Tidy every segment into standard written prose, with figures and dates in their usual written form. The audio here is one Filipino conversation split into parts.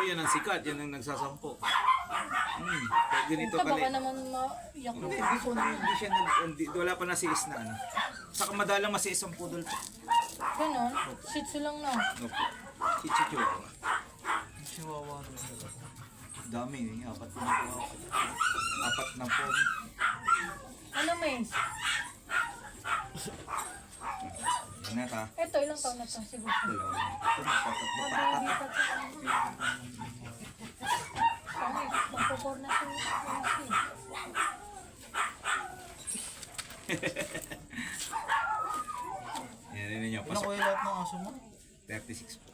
yan ang sikat, yan ang nagsasampo. Pag ganito Baka pala. naman maiyak Hindi, na. hindi siya wala pa nasiis na ano. Saka madalang masiis ang pudol. Ganon. Shih Tzu lang na. Opo. Si Chihuahua. Chihuahua. Dami eh, apat na po. Apat na po. Ano, Mace? Yan na ka. Ito, ilang taon na to? Siguro. Dalawa. Ito, magtatatlo pa. Baby pa to. Kami, magpupor na si Mace. Yan rin ninyo. Ilan Pasok. ko yung lahat ng aso mo? 36 po.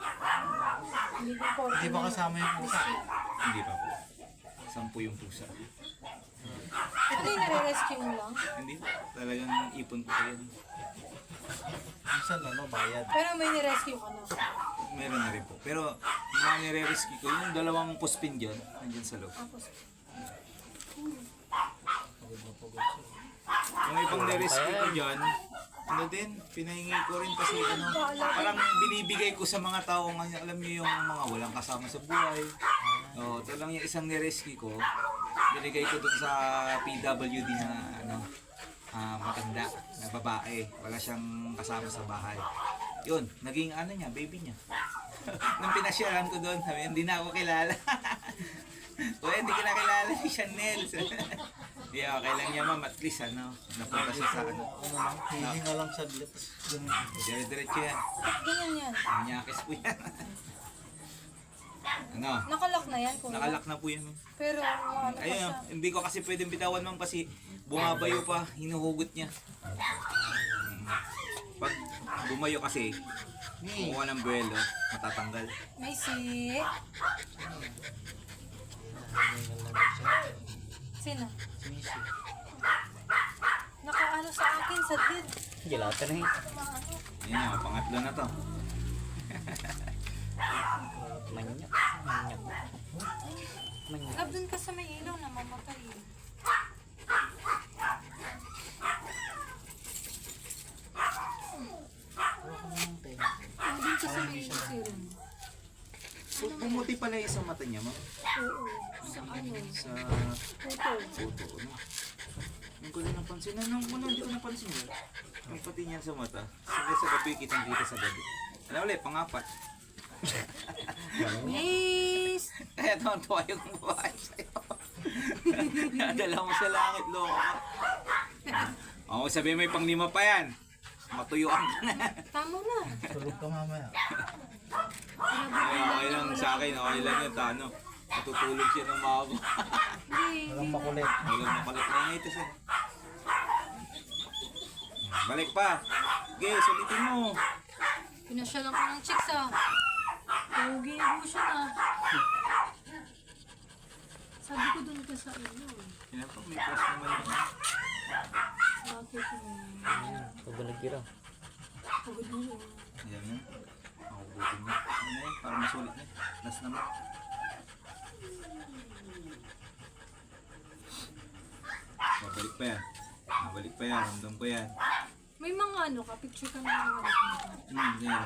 Hindi ko po. Hindi ba kasama yung pusa? Hindi pa po. 10 yung pusa. Ito yung nare-rescue mo lang. Hindi po. Talagang ipon ko yan. Minsan ano, bayad. Pero may nirescue ka na. Meron na rin po. Pero yung mga nire-rescue ko, yung dalawang puspin dyan, nandyan sa loob. Tapos, Pagod na pagod siya. Yung ibang nire-rescue ko dyan, ano din, pinahingi ko rin kasi ano, parang binibigay ko sa mga tao, alam niyo yung mga walang kasama sa buhay. Ito lang yung isang nire-rescue ko, binigay ko dun sa PWD na ano, matanda na babae, wala siyang kasama sa bahay. Yun, naging ano niya, baby niya. Nung pinasyalan ko doon, sabi, hindi na ako kilala. O hindi ko na kilala si Chanel. Hindi, okay lang niya ma'am, at least ano, napunta siya sa ano. Ano lang, hihinga lang saglit. Ganun. Dire-diretso yan. ganyan yan. Nyakis po yan. Ano? Nakalak na yan, kuya. Nakalak na po yan. Ma'am. Pero, ano pa Ayun, siya. hindi ko kasi pwedeng bitawan ma'am kasi bumabayo pa, hinuhugot niya. Pag bumayo kasi, kukuha ng buwelo, matatanggal. Macy. Hihinga lang siya. Sino? Si Missy. Nakaano sa akin, sa did. Gilata na yun. Maano. Yan na, pangatlo na to. Manyak. Manyak. Manyak. Lab dun ka sa may ilaw na mamatay. Dun ka sa may siren. Pumuti pala yung isang mata niya, ma'am. Oo. Sa ano? Sa Photo. photo, ano? Yung ko na napansin. Anong una, hindi ko napansin yun. Yung pati niyan sa mata. Sige sa gabi, kitang-kita sa gabi. Ano ulit, pangapat. Yes! Kaya tuwa yung babae sa'yo. Nadala mo sa langit, loko ka. Oo, sabi may panglima pa yan. Matuyuan ka na. Tama na. Tulog ka mamaya. Ay, okay lang sa akin, okay lang yun. Ano, matutulog siya ng mabo. Hindi. Walang makulit. Walang makalit na ito siya. Balik pa. Okay, sulitin mo. Pinasya lang ko ng chicks ah. Pogi mo siya na. Sabi ko dun ka sa ano. Sinapa, may plus naman yun. Bakit mo? Pabalag kira. Pagod mo yun. Ayan yun. Ako butin niya. Ano yun, para masulit niya. Last naman. Babalik pa yan. Babalik pa yan. Ramdam ko yan. May mga ano ka, picture ka na mga ano. Yan.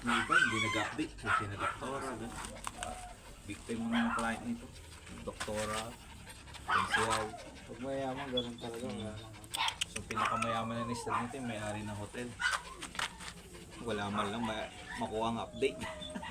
Hindi pa, hindi nag-update. Kasi na doktora. Big time mo na ng client nito. Doktora. Pensyal. Pag mayaman, ganun talaga. So pinakamayaman na ni Star nito yung may-ari ng hotel. Wala man lang makuha ang update.